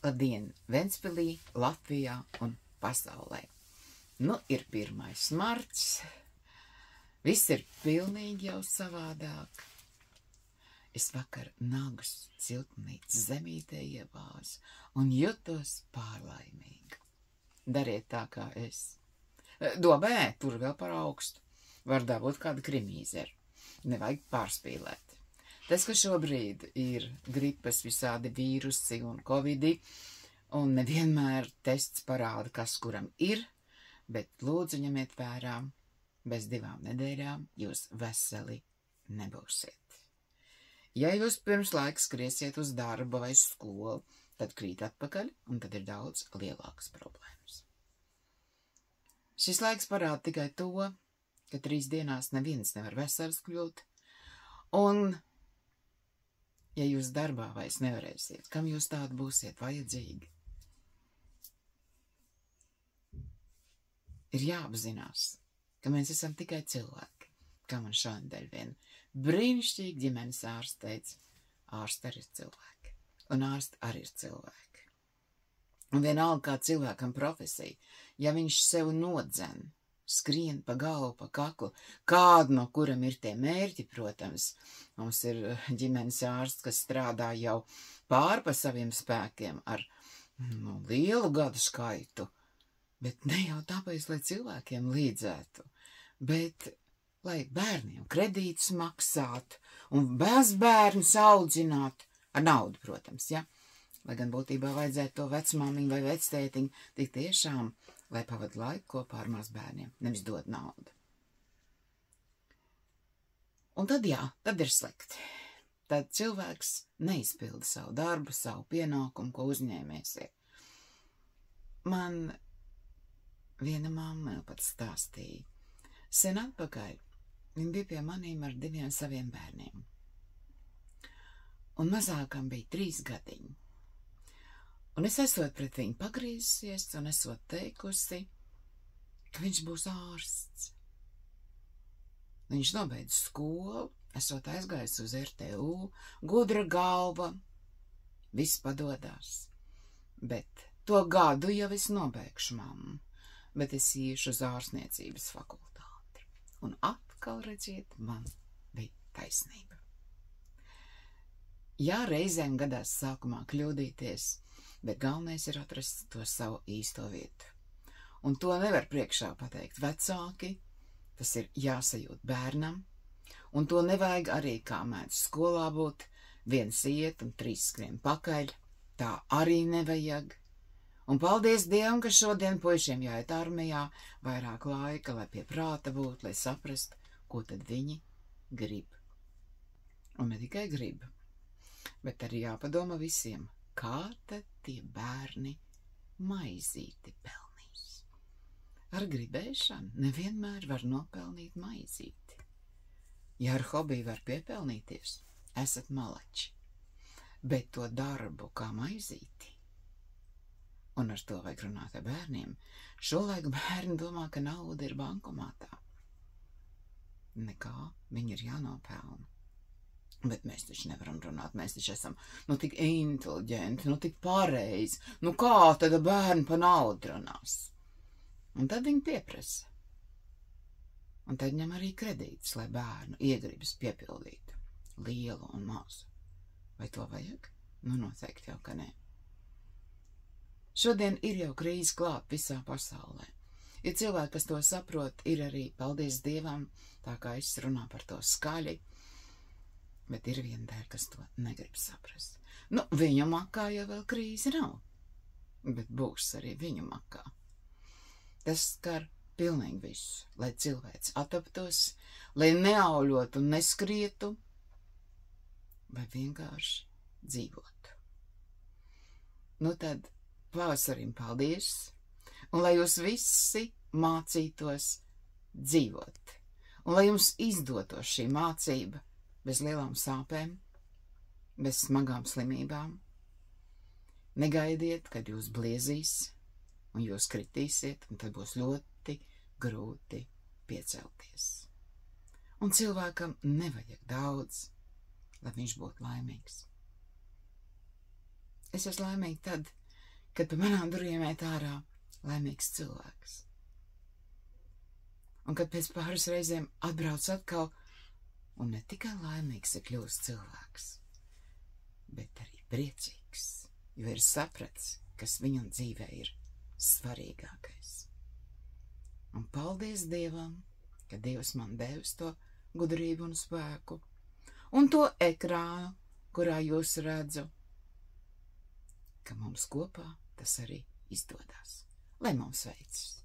Labdien! Ventspilī, Latvijā un pasaulē. Nu, ir 1. marts. Viss ir pilnīgi jau savādāk. Es vakar nagus ciltnītes zemītē iebāzu un jutos pārlaimīga. Dariet tā kā es. Dobē, tur vēl par augstu. Var dabūt kādu krimīzeru. Nevajag pārspīlēt. Tas, ka šobrīd ir gripas visādi vīrusi un covidi, un nevienmēr tests parāda, kas kuram ir, bet lūdzu ņemiet vērā, bez 2 nedēļām jūs veseli nebūsiet. Ja jūs pirms laika skriesiet uz darbu vai skolu, tad krīt atpakaļ, un tad ir daudz lielākas problēmas. Šis laiks parāda tikai to, ka 3 dienās neviens nevar vesels kļūt, un ja jūs darbā vairs nevarēsiet, kam jūs tādu būsiet vajadzīgi? Ir jāapzinās, ka mēs esam tikai cilvēki, kā man šonadēļ vien brīnišķīgi ģimenes ārsts teica, ārsti arī ir cilvēki, un ārsti arī ir cilvēki. Un vienalga kā cilvēkam profesija, ja viņš sev nodzen, skrien pa galvu, pa kaklu, kādu no kuram ir tie mērķi, protams. Mums ir ģimenes ārsts, kas strādā jau pār pa saviem spēkiem ar lielu gadu skaitu, bet ne jau tāpēc, lai cilvēkiem līdzētu, bet lai bērniem kredītus maksātu un bērnus audzinātu ar naudu, protams, ja? Lai gan būtībā vajadzētu to vecmāmiņu vai vectētiņu tik tiešām, lai pavada laiku kopā ar mazbērniem, nevis dod naudu. Un tad jā, tad ir slikti. Tad cilvēks neizpilda savu darbu, savu pienākumu, ko uzņēmies ir. Man viena mamma pat stāstīja. Sen atpakaļ viņa bija pie manīm ar 2 saviem bērniem. Un mazākam bija 3 gadiņi. Un es esot pret viņu pagrīzusies un esot teikusi, ka viņš būs ārsts. Viņš nobeidz skolu, esot aizgājis uz RTU, gudra galva, viss padodās. Bet to gadu jau es nobeigšu, mammu, bet es iešu uz ārstniecības fakultāti. Un atkal, redziet, man bija taisnība. Jā, reizēm gadās sākumā kļūdīties, bet galvenais ir atrast to savu īsto vietu. Un to nevar priekšā pateikt vecāki, tas ir jāsajūt bērnam, un to nevajag arī, kā mēdz skolā būt, 1 iet un 3 skrien pakaļ, tā arī nevajag. Un paldies Dievam, ka šodien puišiem jāiet armijā, vairāk laika, lai pie prāta būtu, lai saprast, ko tad viņi grib. Un ne tikai grib, bet arī jāpadoma visiem, kā tad tie bērni maizīti pelnīs. Ar gribēšanu nevienmēr var nopelnīt maizīti. Ja ar hobiju var piepelnīties, esat malači, bet to darbu kā maizīti, un ar to vajag runāt ar bērniem, šolaik bērni domā, ka nauda ir bankomātā. Nekā, viņi ir jānopelna. Bet mēs taču nevaram runāt, mēs taču esam tik inteliģenti, tik pareizi. Kā tad bērni pa naudu runās? Un tad viņi pieprasa. Un tad ņem arī kredītus, lai bērnu iegribas piepildītu. Lielu un mazu. Vai to vajag? Noteikti jau, ka nē. Šodien ir jau krīze klāt visā pasaulē. Ir cilvēki, kas to saprot, ir arī, paldies Dievam, tā kā es runāju par to skaļi, bet ir viena daļa, kas to negrib saprast. Viņu makā jau vēl krīze nav, bet būs arī viņu makā. Tas skar pilnīgi visu, lai cilvēks ataptos, lai neauļotu un neskrietu, vai vienkārši dzīvotu. Tad pavasarim paldies, un lai jūs visi mācītos dzīvot, un lai jums izdotos šī mācība, bez lielām sāpēm, bez smagām slimībām. Negaidiet, kad jūs bliezīs un jūs kritīsiet, un tad būs ļoti grūti piecelties. Un cilvēkam nevajag daudz, lai viņš būtu laimīgs. Es esmu laimīga tad, kad pa manām durvīm iet ārā laimīgs cilvēks. Un kad pēc pāris reizēm atbrauc atkal, un ne tikai laimīgs ir kļūst cilvēks, bet arī priecīgs, jo ir sapratis, kas viņam dzīvē ir svarīgākais. Un paldies Dievam, ka Dievs man devis to gudrību un spēku, un to ekrānu, kurā jūs redzu, ka mums kopā tas arī izdodas. Lai mums veicas!